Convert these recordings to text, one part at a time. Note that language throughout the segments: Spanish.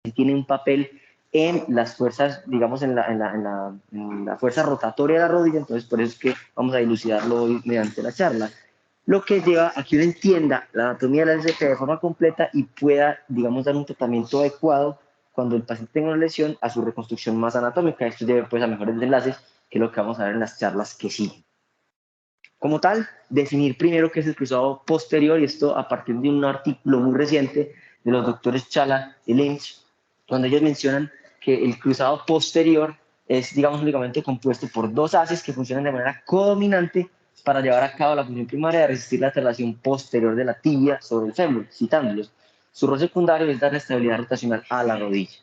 tiene un papel en las fuerzas, digamos, en la fuerza rotatoria de la rodilla, entonces por eso es que vamos a dilucidarlo hoy mediante la charla. Lo que lleva a que uno entienda la anatomía de la LCP de forma completa y pueda, digamos, dar un tratamiento adecuado cuando el paciente tenga una lesión a su reconstrucción más anatómica. Esto lleva pues a mejores enlaces, que es lo que vamos a ver en las charlas que siguen. Como tal, definir primero qué es el cruzado posterior, y esto a partir de un artículo muy reciente de los doctores Chala y Lynch, donde ellos mencionan que el cruzado posterior es, digamos, un ligamento compuesto por dos haces que funcionan de manera codominante para llevar a cabo la función primaria de resistir la traslación posterior de la tibia sobre el fémur, citándolos. Su rol secundario es dar estabilidad rotacional a la rodilla.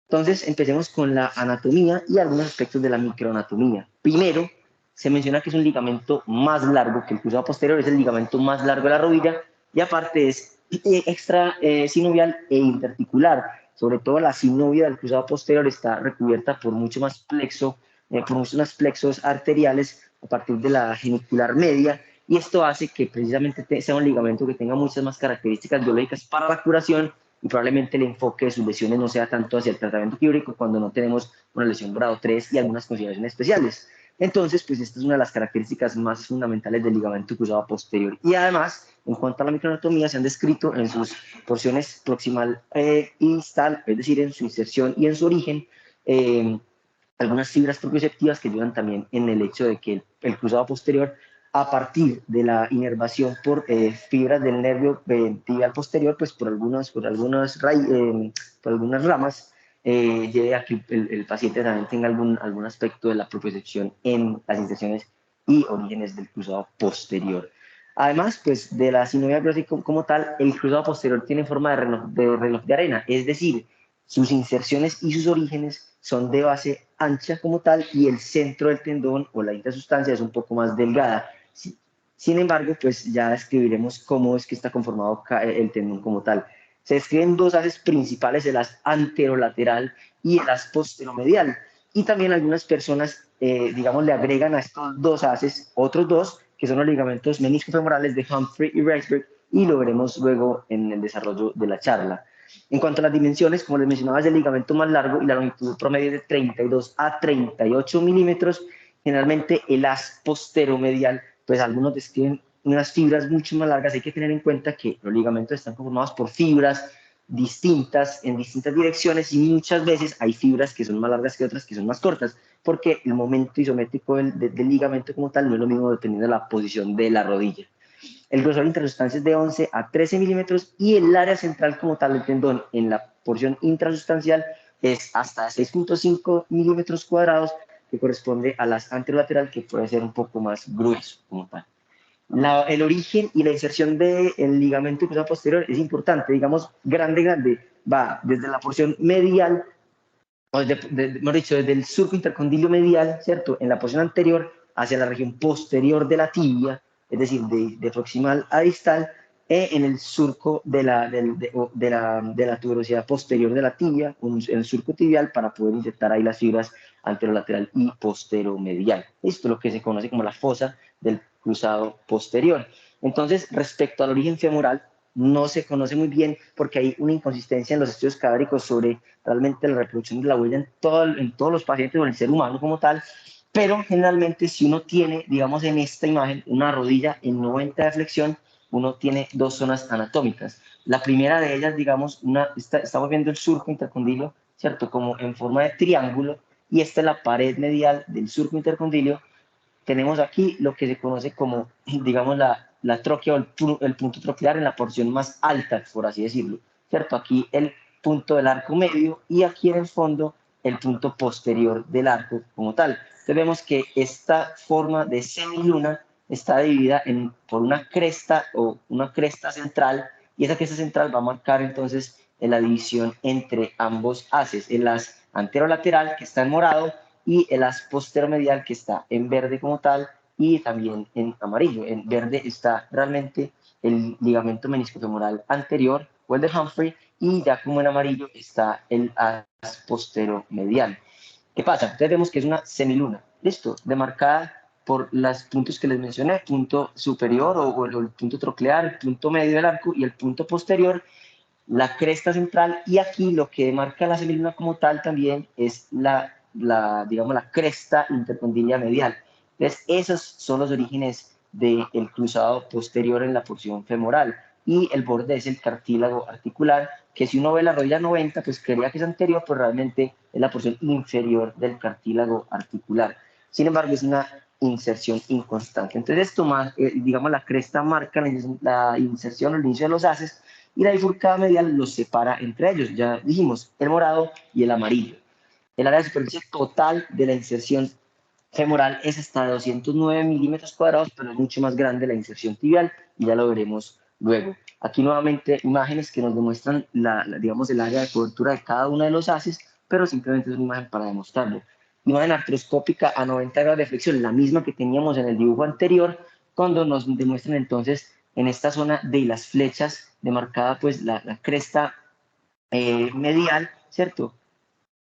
Entonces, empecemos con la anatomía y algunos aspectos de la microanatomía. Primero, se menciona que es un ligamento más largo que el cruzado posterior, es el ligamento más largo de la rodilla, y aparte es extra sinovial e interarticular. Sobre todo la sinovia del cruzado posterior está recubierta por mucho más plexo, por muchos más plexos arteriales a partir de la genicular media, y esto hace que precisamente sea un ligamento que tenga muchas más características biológicas para la curación, y probablemente el enfoque de sus lesiones no sea tanto hacia el tratamiento quirúrgico cuando no tenemos una lesión grado 3 y algunas consideraciones especiales. Entonces, pues esta es una de las características más fundamentales del ligamento cruzado posterior. Y además, en cuanto a la microanatomía, se han descrito en sus porciones proximal y distal, es decir, en su inserción y en su origen, algunas fibras propioceptivas que ayudan también en el hecho de que el cruzado posterior, a partir de la inervación por fibras del nervio tibial posterior, pues por algunas ramas, lleve a que el paciente también tenga algún aspecto de la propiocepción en las inserciones y orígenes del cruzado posterior. Además, pues de la sinovia como tal, el cruzado posterior tiene forma reloj de arena, es decir, sus inserciones y sus orígenes son de base ancha como tal, y el centro del tendón o la intrasustancia es un poco más delgada. Sin embargo, pues ya describiremos cómo es que está conformado el tendón como tal. Se describen dos haces principales, el haz anterolateral y el haz posteromedial. Y también algunas personas, digamos, le agregan a estos dos haces otros dos, que son los ligamentos meniscofemorales de Humphrey y Reisberg, y lo veremos luego en el desarrollo de la charla. En cuanto a las dimensiones, como les mencionaba, es el ligamento más largo y la longitud promedio es de 32 a 38 milímetros. Generalmente el haz posteromedial, pues algunos describen unas fibras mucho más largas. Hay que tener en cuenta que los ligamentos están conformados por fibras distintas en distintas direcciones, y muchas veces hay fibras que son más largas que otras que son más cortas, porque el momento isométrico del ligamento como tal no es lo mismo dependiendo de la posición de la rodilla. El grosor intersustancia es de 11 a 13 milímetros, y el área central como tal del tendón en la porción intrasustancial es hasta 6.5 milímetros cuadrados, que corresponde a las anterolateral, que puede ser un poco más grueso como tal. El origen y la inserción del ligamento cruzado posterior es importante, digamos, grande, va desde la porción medial, o mejor dicho, desde el surco intercondilio medial, ¿cierto? En la porción anterior hacia la región posterior de la tibia, es decir, de proximal a distal, en el surco de la tuberosidad posterior de la tibia, en el surco tibial, para poder inyectar ahí las fibras anterolateral y posteromedial. Esto es lo que se conoce como la fosa del cruzado posterior. Entonces, respecto al origen femoral, no se conoce muy bien, porque hay una inconsistencia en los estudios cadávéricos sobre realmente la reproducción de la huella en todos los pacientes o en el ser humano como tal, pero generalmente si uno tiene, digamos en esta imagen, una rodilla en 90 de flexión, uno tiene dos zonas anatómicas. La primera de ellas, digamos, estamos viendo el surco intercondilio, ¿cierto? Como en forma de triángulo, y esta es la pared medial del surco intercondilio. Tenemos aquí lo que se conoce como, digamos, la tróquea o el punto troquear en la porción más alta, por así decirlo, ¿cierto? Aquí el punto del arco medio, y aquí en el fondo el punto posterior del arco como tal. Entonces vemos que esta forma de semiluna está dividida por una cresta o una cresta central, y esa cresta central va a marcar entonces la división entre ambos haces, el haz anterolateral, que está en morado, y el haz posteromedial, que está en verde como tal, y también en amarillo. En verde está realmente el ligamento meniscofemoral anterior o el de Humphrey, y ya como en amarillo está el haz posteromedial. ¿Qué pasa? Entonces vemos que es una semiluna, listo, demarcada por los puntos que les mencioné, punto superior o el punto troclear, el punto medio del arco y el punto posterior. la cresta central, y aquí lo que marca la semiluna como tal también es digamos, la cresta intercondiliar medial. Entonces, esos son los orígenes del cruzado posterior en la porción femoral, y el borde es el cartílago articular, que si uno ve la rodilla 90, pues creería que es anterior, pero realmente es la porción inferior del cartílago articular. Sin embargo, es una inserción inconstante. Entonces, esto más, digamos, la cresta marca la inserción o el inicio de los haces, y la bifurcada medial los separa entre ellos. Ya dijimos, el morado y el amarillo. El área de superficie total de la inserción femoral es hasta de 209 milímetros cuadrados, pero es mucho más grande la inserción tibial, y ya lo veremos luego. Aquí nuevamente imágenes que nos demuestran digamos, el área de cobertura de cada uno de los haces, pero simplemente es una imagen para demostrarlo. Imagen artroscópica a 90 grados de flexión, la misma que teníamos en el dibujo anterior, cuando nos demuestran entonces en esta zona de las flechas demarcada pues la cresta medial, ¿cierto?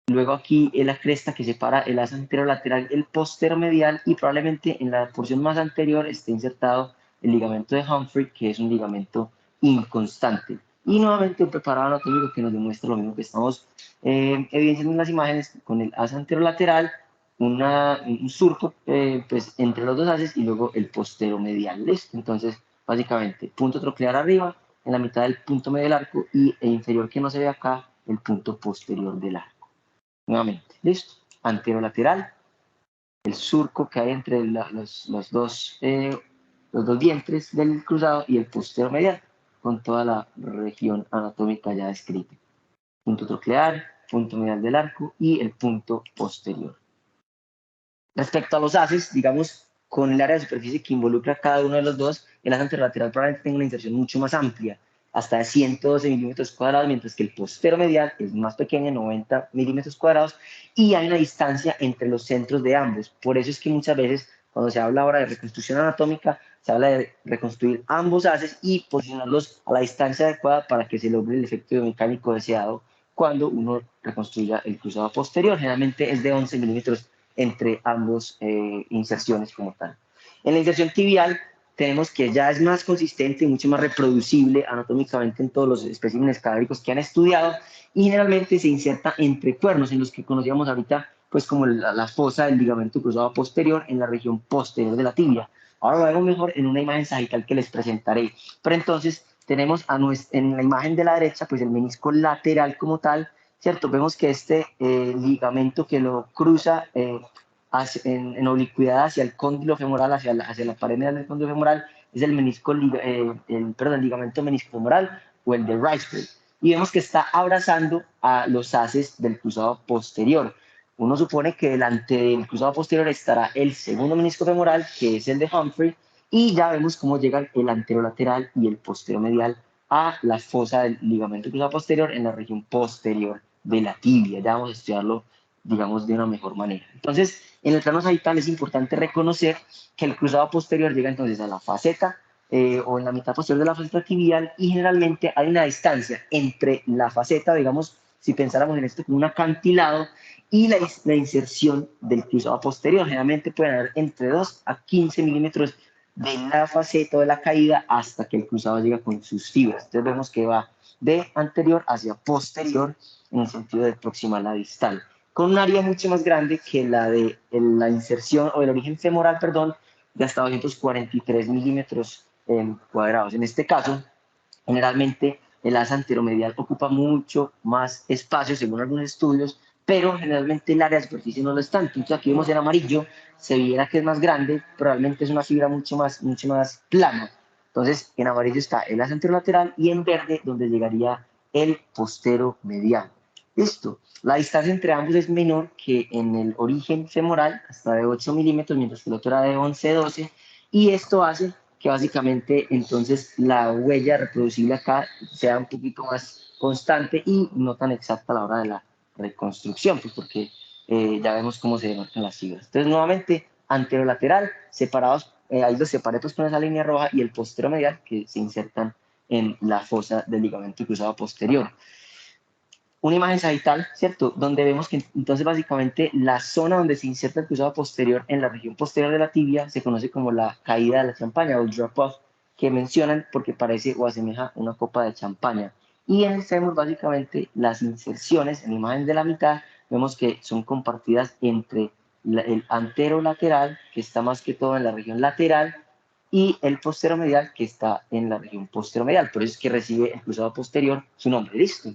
Luego aquí es la cresta que separa el asa anterolateral, el posteromedial, y probablemente en la porción más anterior esté insertado el ligamento de Humphrey, que es un ligamento inconstante. Y nuevamente un preparado anatómico que nos demuestra lo mismo que estamos evidenciando en las imágenes, con el asa anterolateral, un surco pues, entre los dos haces, y luego el posteromedial. ¿Listo? Entonces, básicamente, punto troclear arriba, en la mitad del punto medio del arco, e inferior que no se ve acá, el punto posterior del arco. Nuevamente, listo. Anterolateral, el surco que hay entre los dos vientres del cruzado, y el postero medial, con toda la región anatómica ya descrita. Punto troclear, punto medial del arco y el punto posterior. Respecto a los haces, digamos, con el área de superficie que involucra cada uno de los dos, el asa anterolateral probablemente tenga una inserción mucho más amplia, hasta de 112 milímetros cuadrados, mientras que el postero medial es más pequeño, 90 milímetros cuadrados, y hay una distancia entre los centros de ambos. Por eso es que muchas veces, cuando se habla ahora de reconstrucción anatómica, se habla de reconstruir ambos haces y posicionarlos a la distancia adecuada para que se logre el efecto biomecánico deseado cuando uno reconstruya el cruzado posterior. Generalmente es de 11 milímetros entre ambos inserciones como tal. En la inserción tibial tenemos que ya es más consistente y mucho más reproducible anatómicamente en todos los especímenes cadávéricos que han estudiado, y generalmente se inserta entre cuernos, en los que conocíamos ahorita pues como la fosa del ligamento cruzado posterior en la región posterior de la tibia. Ahora lo vemos mejor en una imagen sagital que les presentaré. Pero entonces tenemos en la imagen de la derecha pues el menisco lateral como tal, ¿cierto? Vemos que este ligamento que lo cruza en oblicuidad hacia el cóndilo femoral, hacia la pared medial del cóndilo femoral, es el el ligamento meniscofemoral, o el de Reisberg. Y vemos que está abrazando a los haces del cruzado posterior. Uno supone que delante del cruzado posterior estará el segundo menisco femoral, que es el de Humphrey, y ya vemos cómo llegan el anterolateral y el posteromedial a la fosa del ligamento cruzado posterior en la región posterior de la tibia. Ya vamos a estudiarlo, digamos, de una mejor manera. Entonces, en el plano sagital es importante reconocer que el cruzado posterior llega entonces a la faceta o en la mitad posterior de la faceta tibial, y generalmente hay una distancia entre la faceta, digamos, si pensáramos en esto como un acantilado, y la inserción del cruzado posterior. Generalmente pueden haber entre 2 a 15 milímetros de la faceta o de la caída hasta que el cruzado llega con sus fibras. Entonces vemos que va de anterior hacia posterior en el sentido de proximal a distal, con un área mucho más grande que la de la inserción o el origen femoral, perdón, de hasta 243 milímetros cuadrados. En este caso, generalmente el asa anteromedial ocupa mucho más espacio según algunos estudios, pero generalmente el área de superficie no lo es tanto. Entonces aquí vemos en amarillo, se viera que es más grande, pero realmente es una fibra mucho más plana. Entonces en amarillo está el asa anterolateral, y en verde donde llegaría el postero medial. Listo. La distancia entre ambos es menor que en el origen femoral, hasta de 8 milímetros, mientras que el otro era de 11-12, y esto hace que básicamente entonces la huella reproducible acá sea un poquito más constante y no tan exacta a la hora de la reconstrucción, pues porque ya vemos cómo se demarcan las fibras. Entonces, nuevamente, anterolateral, separados, ahí los separé pues con esa línea roja, y el postero medial que se insertan en la fosa del ligamento cruzado posterior. Una imagen sagital, ¿cierto? Donde vemos que entonces básicamente la zona donde se inserta el cruzado posterior en la región posterior de la tibia se conoce como la caída de la champaña, o drop-off, que mencionan porque parece o asemeja una copa de champaña. Y en el fémur, básicamente, las inserciones en la imagen de la mitad, vemos que son compartidas entre el anterolateral, que está más que todo en la región lateral, y el posteromedial, que está en la región posteromedial. Por eso es que recibe el cruzado posterior su nombre. Listo.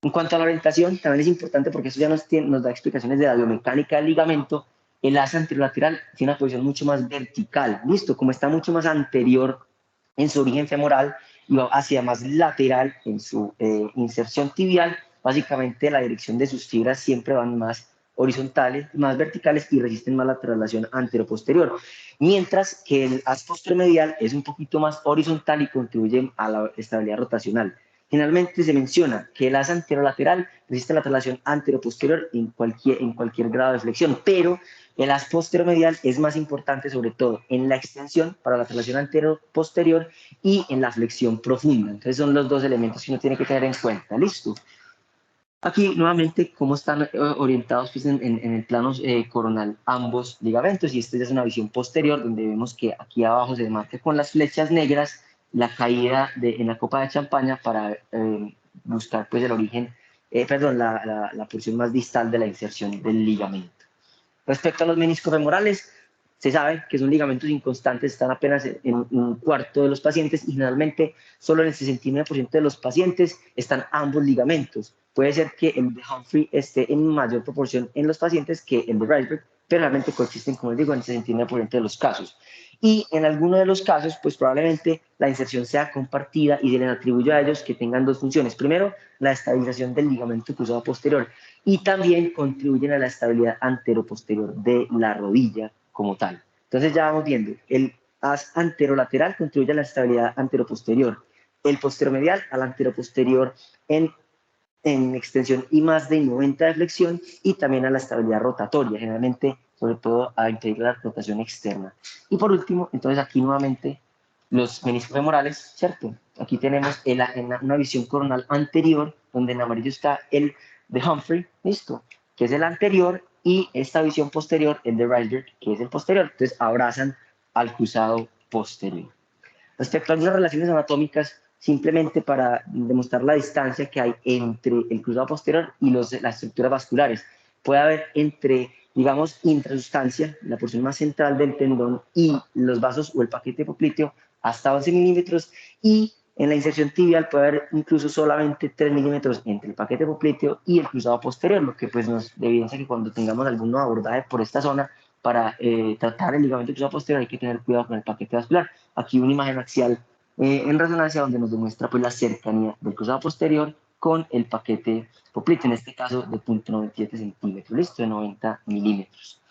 En cuanto a la orientación, también es importante porque eso ya nos da explicaciones de la biomecánica del ligamento. El asa anterolateral tiene una posición mucho más vertical. Listo, como está mucho más anterior en su origen femoral y va hacia más lateral en su inserción tibial, básicamente la dirección de sus fibras siempre van más horizontales, más verticales y resisten más la traslación antero-posterior. Mientras que el as posteromedial es un poquito más horizontal y contribuye a la estabilidad rotacional. Generalmente se menciona que el asa anterolateral resiste la traslación antero-posterior en cualquier grado de flexión, pero el as posteromedial es más importante sobre todo en la extensión para la traslación antero-posterior y en la flexión profunda. Entonces son los dos elementos que uno tiene que tener en cuenta. ¿Listo? Aquí nuevamente cómo están orientados pues, en el plano coronal ambos ligamentos, y esta ya es una visión posterior donde vemos que aquí abajo se marca con las flechas negras la caída en la copa de champaña para buscar pues el origen, perdón, la porción más distal de la inserción del ligamento. Respecto a los meniscos femorales, se sabe que son ligamentos inconstantes, están apenas en un cuarto de los pacientes y generalmente solo en el 69% de los pacientes están ambos ligamentos. Puede ser que el de Humphrey esté en mayor proporción en los pacientes que el de Risberg, pero realmente coexisten, como les digo, en el 69% de los casos. Y en alguno de los casos, pues probablemente la inserción sea compartida y se les atribuye a ellos que tengan dos funciones. Primero, la estabilización del ligamento cruzado posterior y también contribuyen a la estabilidad anteroposterior de la rodilla como tal. Entonces ya vamos viendo, el as anterolateral contribuye a la estabilidad anteroposterior, el posteromedial al anteroposterior en extensión y más de 90 de flexión y también a la estabilidad rotatoria, generalmente sobre todo a impedir la rotación externa. Y por último, entonces aquí nuevamente los meniscos femorales, ¿cierto? Aquí tenemos una visión coronal anterior, donde en amarillo está el de Humphrey, listo, que es el anterior, y esta visión posterior, el de Risberg, que es el posterior. Entonces abrazan al cruzado posterior. Respecto a algunas relaciones anatómicas, simplemente para demostrar la distancia que hay entre el cruzado posterior y las estructuras vasculares. Puede haber entre, digamos, intrasustancia, la porción más central del tendón, y los vasos o el paquete popliteo hasta 11 milímetros, y en la inserción tibial puede haber incluso solamente 3 milímetros entre el paquete popliteo y el cruzado posterior, lo que pues nos evidencia que cuando tengamos algún abordaje por esta zona para tratar el ligamento cruzado posterior hay que tener cuidado con el paquete vascular. Aquí una imagen axial en resonancia donde nos demuestra pues, la cercanía del cruzado posterior con el paquete popliteo, en este caso de 0.97 centímetros, listo, de 90 milímetros.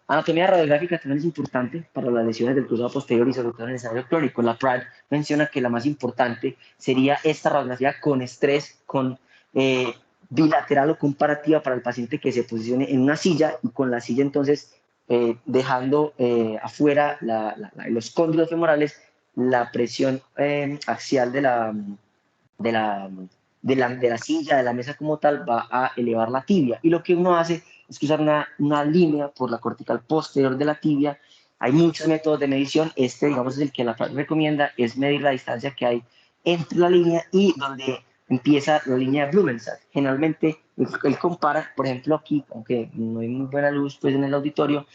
Anatomía radiográfica también es importante para las lesiones del cruzado posterior y sobre todo en el escenario clónico. La Pratt menciona que la más importante sería esta radiografía con estrés, con bilateral o comparativa para el paciente que se posicione en una silla y con la silla entonces dejando afuera los cóndilos femorales, la presión axial de la silla, de la mesa como tal, va a elevar la tibia. Y lo que uno hace es usar una línea por la cortical posterior de la tibia. Hay muchos métodos de medición. Este, digamos, es el que la recomienda, es medir la distancia que hay entre la línea y donde empieza la línea de Blumenstadt. Generalmente, él compara, por ejemplo, aquí, aunque no hay muy buena luz pues, en el auditorio,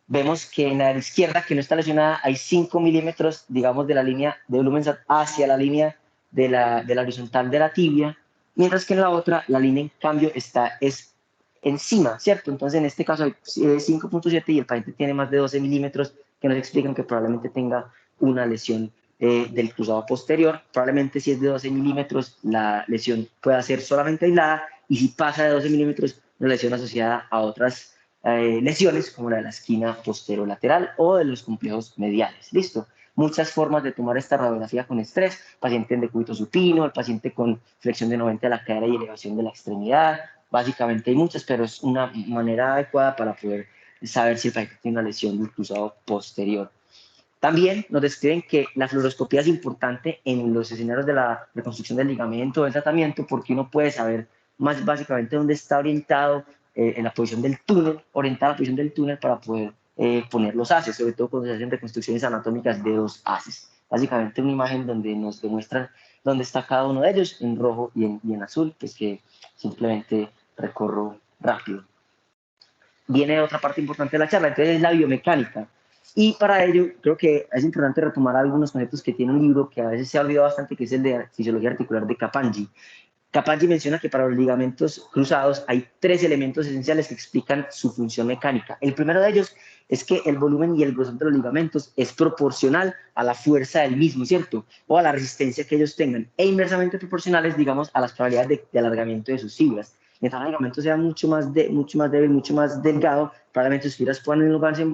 vemos que en la izquierda, que no está lesionada, hay 5 milímetros, digamos, de la línea de Blumenstadt hacia la línea de la horizontal de la tibia, mientras que en la otra, la línea, en cambio, es encima, ¿cierto? Entonces, en este caso hay 5.7 y el paciente tiene más de 12 milímetros que nos explican que probablemente tenga una lesión del cruzado posterior. Probablemente si es de 12 milímetros, la lesión pueda ser solamente aislada, y si pasa de 12 milímetros, una lesión asociada a otras lesiones como la de la esquina posterolateral o de los complejos mediales. ¿Listo? Muchas formas de tomar esta radiografía con estrés, paciente en decúbito supino, el paciente con flexión de 90 de la cadera y elevación de la extremidad, básicamente hay muchas, pero es una manera adecuada para poder saber si el paciente tiene una lesión del cruzado posterior. También nos describen que la fluoroscopía es importante en los escenarios de la reconstrucción del ligamento, del tratamiento, porque uno puede saber más básicamente dónde está orientado en la posición del túnel, orientar la posición del túnel para poder poner los haces, sobre todo cuando se hacen reconstrucciones anatómicas de dos haces. Básicamente una imagen donde nos demuestran dónde está cada uno de ellos, en rojo y en azul, pues que simplemente recorro rápido. Viene otra parte importante de la charla, entonces es la biomecánica. Y para ello creo que es importante retomar algunos conceptos que tiene un libro que a veces se ha olvidado bastante, que es el de Fisiología Articular de Capanggi. Capanggi menciona que para los ligamentos cruzados hay 3 elementos esenciales que explican su función mecánica. El primero de ellos es que el volumen y el grosor de los ligamentos es proporcional a la fuerza del mismo, ¿cierto? O a la resistencia que ellos tengan, e inversamente proporcionales, digamos, a las probabilidades de alargamiento de sus fibras. Mientras el ligamento sea mucho más débil, mucho más delgado, probablemente sus fibras puedan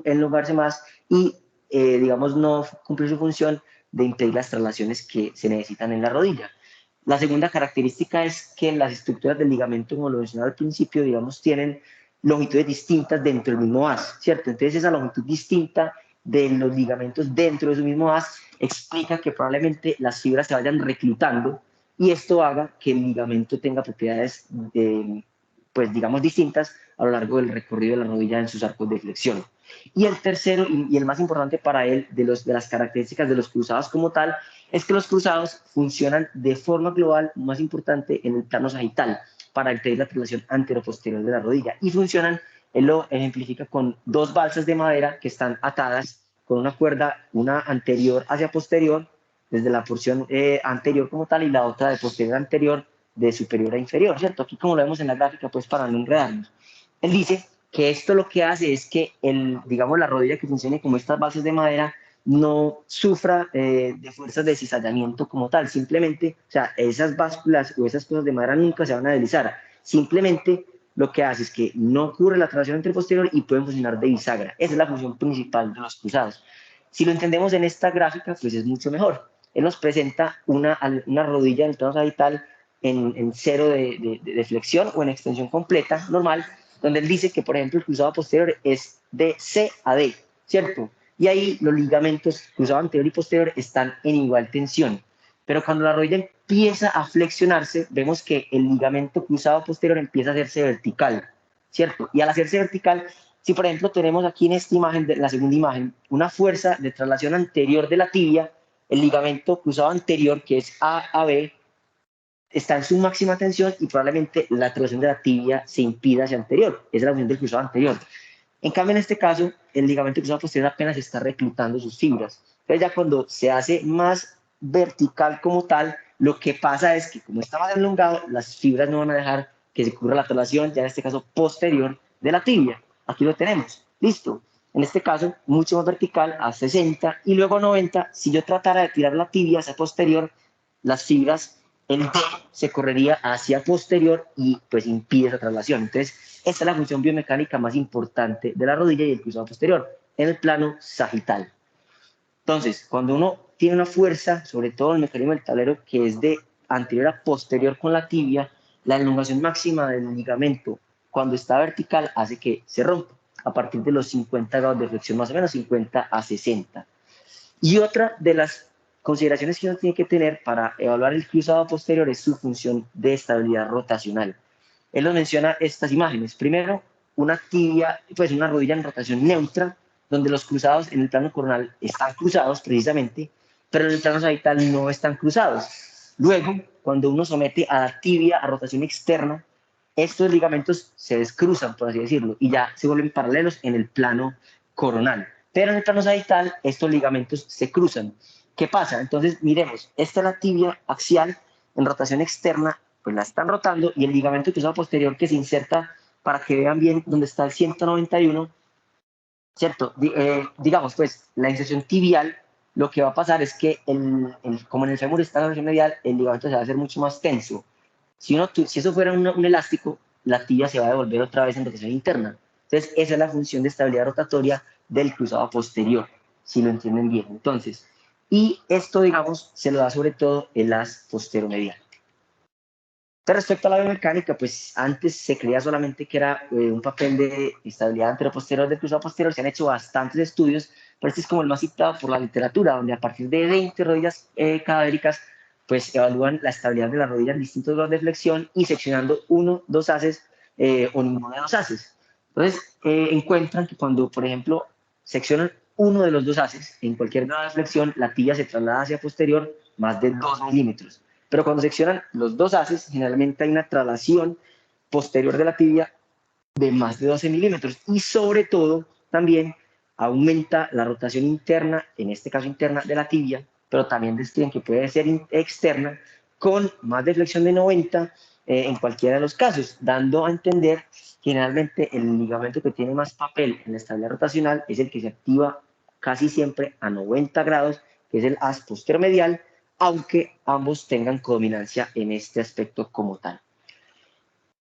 enlongarse más y, digamos, no cumplir su función de impedir las traslaciones que se necesitan en la rodilla. La segunda característica es que las estructuras del ligamento, como lo mencionaba al principio, digamos, tienen longitudes distintas dentro del mismo haz, ¿cierto? Entonces esa longitud distinta de los ligamentos dentro de su mismo haz explica que probablemente las fibras se vayan reclutando y esto haga que el ligamento tenga propiedades, pues digamos, distintas a lo largo del recorrido de la rodilla en sus arcos de flexión. Y el tercero, y el más importante para él, de las características de los cruzados como tal, es que los cruzados funcionan de forma global, más importante, en el plano sagital, para impedir la traslación anteroposterior de la rodilla. Y funcionan, él lo ejemplifica con 2 balsas de madera que están atadas con una cuerda, una anterior hacia posterior, desde la porción anterior como tal, y la otra de posterior a anterior, de superior a inferior, ¿cierto? Aquí como lo vemos en la gráfica, pues para no enredarnos. Él dice que esto lo que hace es que, digamos, la rodilla que funcione como estas bases de madera no sufra de fuerzas de cizallamiento como tal, simplemente, o sea, esas básculas o esas cosas de madera nunca se van a deslizar, simplemente lo que hace es que no ocurre la traslación anteroposterior y pueden funcionar de bisagra. Esa es la función principal de los cruzados. Si lo entendemos en esta gráfica, pues es mucho mejor. Él nos presenta una rodilla en el plano sagital en cero de flexión o en extensión completa, normal, donde él dice que, por ejemplo, el cruzado posterior es de C a D, ¿cierto? Y ahí los ligamentos cruzado anterior y posterior están en igual tensión. Pero cuando la rodilla empieza a flexionarse, vemos que el ligamento cruzado posterior empieza a hacerse vertical, ¿cierto? Y al hacerse vertical, si por ejemplo tenemos aquí en esta imagen, la segunda imagen, una fuerza de traslación anterior de la tibia, el ligamento cruzado anterior, que es A a B, está en su máxima tensión y probablemente la traslación de la tibia se impida hacia anterior. Esa es la función del cruzado anterior. En cambio, en este caso, el ligamento cruzado posterior apenas está reclutando sus fibras. Entonces, ya cuando se hace más vertical como tal, lo que pasa es que, como está más elongado, las fibras no van a dejar que se cubra la traslación, ya en este caso posterior de la tibia. Aquí lo tenemos. Listo. En este caso, mucho más vertical, a 60 y luego a 90. Si yo tratara de tirar la tibia hacia posterior, las fibras, el D se correría hacia posterior y pues impide esa traslación. Entonces, esta es la función biomecánica más importante de la rodilla y el cruzado posterior, en el plano sagital. Entonces, cuando uno tiene una fuerza, sobre todo en el mecanismo del tablero, que es de anterior a posterior con la tibia, la elongación máxima del ligamento, cuando está vertical, hace que se rompa a partir de los 50 grados de flexión, más o menos 50 a 60. Y otra de las consideraciones que uno tiene que tener para evaluar el cruzado posterior es su función de estabilidad rotacional. Él nos menciona estas imágenes. Primero, una tibia, pues una rodilla en rotación neutra, donde los cruzados en el plano coronal están cruzados precisamente, pero en el plano sagital no están cruzados. Luego, cuando uno somete a la tibia a rotación externa, estos ligamentos se descruzan, por así decirlo, y ya se vuelven paralelos en el plano coronal. Pero en el plano sagital, estos ligamentos se cruzan. ¿Qué pasa? Entonces, miremos, esta es la tibia axial en rotación externa, pues la están rotando, y el ligamento cruzado posterior que se inserta, para que vean bien dónde está el 191, ¿cierto? Digamos, pues, la inserción tibial, lo que va a pasar es que, como en el fémur está la rotación medial, el ligamento se va a hacer mucho más tenso. Si eso fuera un elástico, la tibia se va a devolver otra vez en rotación interna. Entonces, esa es la función de estabilidad rotatoria del cruzado posterior, si lo entienden bien. Entonces, y esto, digamos, se lo da sobre todo el haz posteromedial. Respecto a la biomecánica, pues antes se creía solamente que era un papel de estabilidad anteroposterior del cruzado posterior. Se han hecho bastantes estudios, pero este es como el más citado por la literatura, donde a partir de 20 rodillas cadávéricas, pues evalúan la estabilidad de la rodilla en distintos grados de flexión y seccionando uno, dos haces o ninguno de los haces. Entonces, encuentran que cuando, por ejemplo, seccionan uno de los dos haces en cualquier grado de flexión, la tibia se traslada hacia posterior más de 2 milímetros. Pero cuando seccionan los dos haces, generalmente hay una traslación posterior de la tibia de más de 12 milímetros y sobre todo también aumenta la rotación interna, en este caso interna de la tibia, pero también describen que puede ser externa con más deflexión de 90 en cualquiera de los casos, dando a entender que generalmente el ligamento que tiene más papel en la estabilidad rotacional es el que se activa casi siempre a 90 grados, que es el haz posteromedial, aunque ambos tengan codominancia en este aspecto como tal.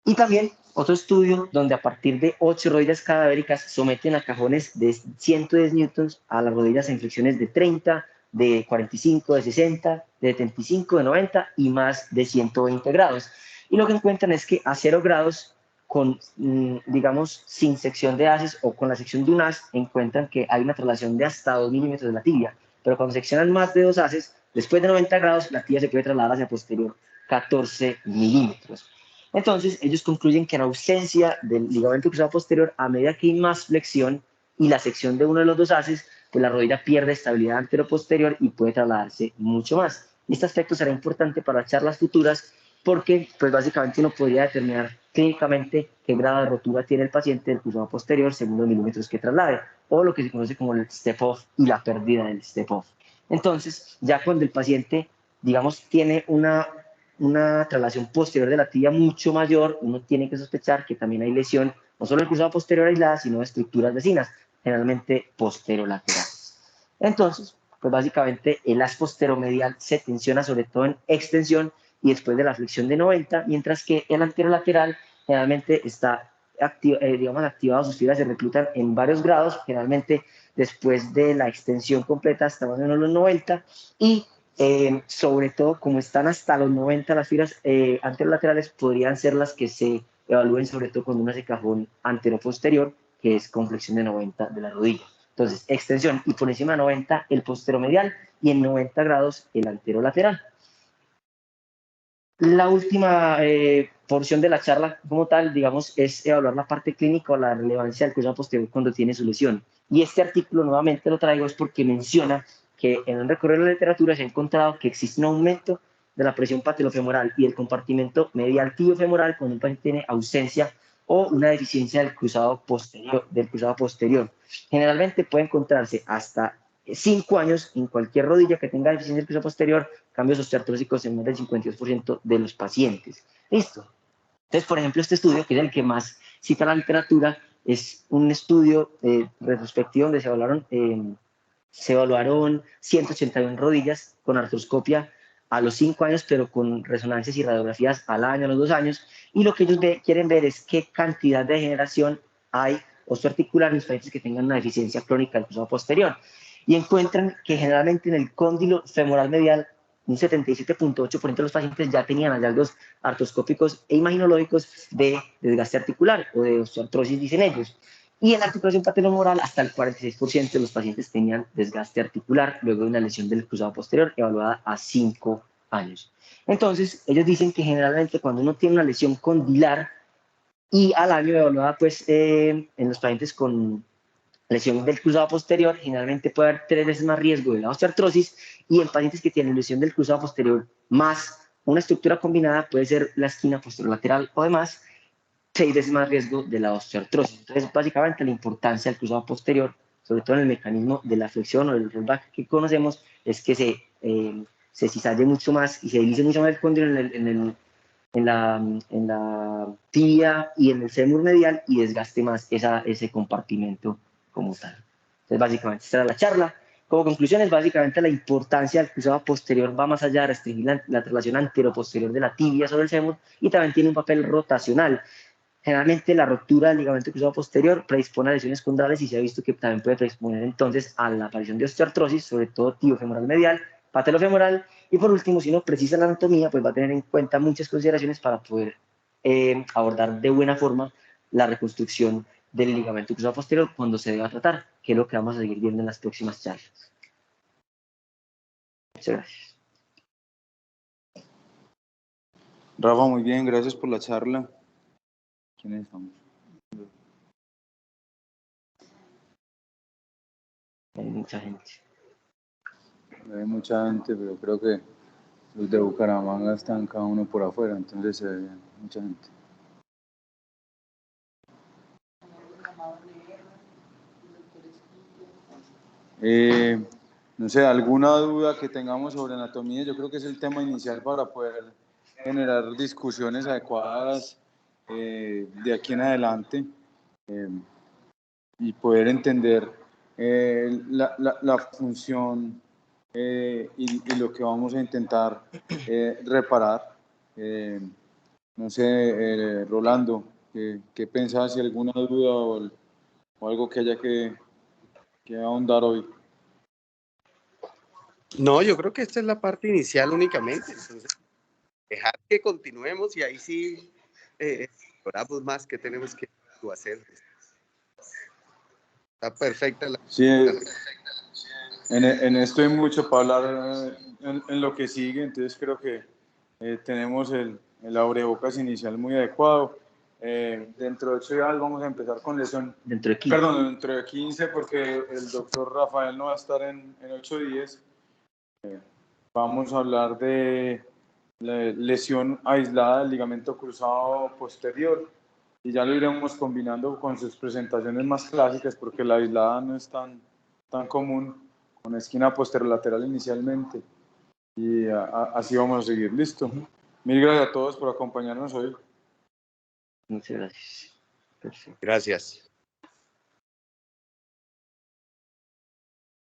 Y también otro estudio donde a partir de 8 rodillas cadavéricas someten a cajones de 110 newtons a las rodillas en flexiones de 30, de 45, de 60, de 75, de 90 y más de 120 grados. Y lo que encuentran es que a 0 grados, con, digamos, sin sección de haces o con la sección de un haz, encuentran que hay una traslación de hasta 2 milímetros de la tibia. Pero cuando seccionan más de 2 haces, después de 90 grados, la tibia se puede trasladar hacia posterior 14 milímetros. Entonces, ellos concluyen que en ausencia del ligamento cruzado posterior, a medida que hay más flexión y la sección de uno de los dos haces, pues la rodilla pierde estabilidad anteroposterior y puede trasladarse mucho más. Y este aspecto será importante para charlas futuras porque, pues básicamente uno podría determinar clínicamente qué grado de rotura tiene el paciente del cruzado posterior según los milímetros que traslade, o lo que se conoce como el step-off y la pérdida del step-off. Entonces, ya cuando el paciente, digamos, tiene una traslación posterior de la tibia mucho mayor, uno tiene que sospechar que también hay lesión, no solo en el cruzado posterior aislada, sino de estructuras vecinas, generalmente posterolaterales. Entonces, pues básicamente el haz posteromedial se tensiona sobre todo en extensión y después de la flexión de 90, mientras que el anterolateral generalmente está activado, sus fibras se reclutan en varios grados, generalmente después de la extensión completa hasta más o menos los 90, y sobre todo como están hasta los 90 las fibras anterolaterales, podrían ser las que se evalúen sobre todo con un cajón anteroposterior, que es con flexión de 90 de la rodilla. Entonces, extensión y por encima de 90 el posteromedial y en 90 grados el anterolateral. La última porción de la charla como tal, digamos, es evaluar la parte clínica o la relevancia del cruzado posterior cuando tiene su lesión. Y este artículo nuevamente lo traigo es porque menciona que en el recorrido de la literatura se ha encontrado que existe un aumento de la presión patelofemoral y el compartimento medial tibiofemoral cuando un paciente tiene ausencia o una deficiencia del cruzado posterior. Generalmente puede encontrarse hasta 5 años en cualquier rodilla que tenga deficiencia del cruzado posterior, cambios osteoartrósicos en más del 52% de los pacientes. Listo. Entonces, por ejemplo, este estudio, que es el que más cita la literatura, es un estudio retrospectivo donde se evaluaron 181 rodillas con artroscopia a los 5 años, pero con resonancias y radiografías al año, a los 2 años, y lo que ellos quieren ver es qué cantidad de degeneración hay osteoarticular en los pacientes que tengan una deficiencia crónica del cruzado posterior. Y encuentran que generalmente en el cóndilo femoral medial un 77.8% de los pacientes ya tenían hallazgos artroscópicos e imaginológicos de desgaste articular o de osteoartrosis, dicen ellos. Y en la articulación patelomoral, hasta el 46% de los pacientes tenían desgaste articular luego de una lesión del cruzado posterior evaluada a 5 años. Entonces, ellos dicen que generalmente cuando uno tiene una lesión condilar y al año evaluada pues, en los pacientes con lesión del cruzado posterior, generalmente puede haber 3 veces más riesgo de la osteoartrosis, y en pacientes que tienen lesión del cruzado posterior más una estructura combinada, puede ser la esquina posterolateral o demás, 6 veces más riesgo de la osteoartrosis. Entonces, básicamente la importancia del cruzado posterior, sobre todo en el mecanismo de la flexión o del rollback que conocemos, es que se cisalle mucho más y se deslice mucho más el cóndilo en la tibia y en el fémur medial y desgaste más ese compartimento como tal. Entonces, básicamente, esta era la charla. Como conclusiones, básicamente la importancia del cruzado posterior va más allá de restringir la traslación antero-posterior de la tibia sobre el fémur y también tiene un papel rotacional. Generalmente la ruptura del ligamento cruzado posterior predispone a lesiones condrales y se ha visto que también puede predisponer entonces a la aparición de osteoartrosis, sobre todo tibiofemoral medial, patelofemoral, y por último, si uno precisa la anatomía, pues va a tener en cuenta muchas consideraciones para poder abordar de buena forma la reconstrucción del ligamento cruzado posterior cuando se deba tratar, que es lo que vamos a seguir viendo en las próximas charlas. Muchas gracias. Rafa, muy bien, gracias por la charla. ¿Quiénes estamos? Hay mucha gente. Hay mucha gente, pero creo que los de Bucaramanga están cada uno por afuera, entonces se ve bien, mucha gente. No sé, alguna duda que tengamos sobre anatomía, yo creo que es el tema inicial para poder generar discusiones adecuadas de aquí en adelante y poder entender la función y lo que vamos a intentar reparar. No sé, Rolando, ¿qué pensás? Si alguna duda o algo que haya que ahondar hoy. No, yo creo que esta es la parte inicial únicamente. Entonces, dejar que continuemos y ahí sí exploramos más que tenemos que hacer. Está perfecta la... Sí, en esto hay mucho para hablar en lo que sigue, entonces creo que tenemos el abrebocas inicial muy adecuado. Dentro de 8 días vamos a empezar con lesión. Dentro de 15. Perdón, dentro de 15, porque el doctor Rafael no va a estar en 8 días. Vamos a hablar de la lesión aislada del ligamento cruzado posterior y ya lo iremos combinando con sus presentaciones más clásicas porque la aislada no es tan común, con esquina posterolateral inicialmente, y así vamos a seguir. Listo. Mil gracias a todos por acompañarnos hoy. Muchas gracias. Perfecto. Gracias.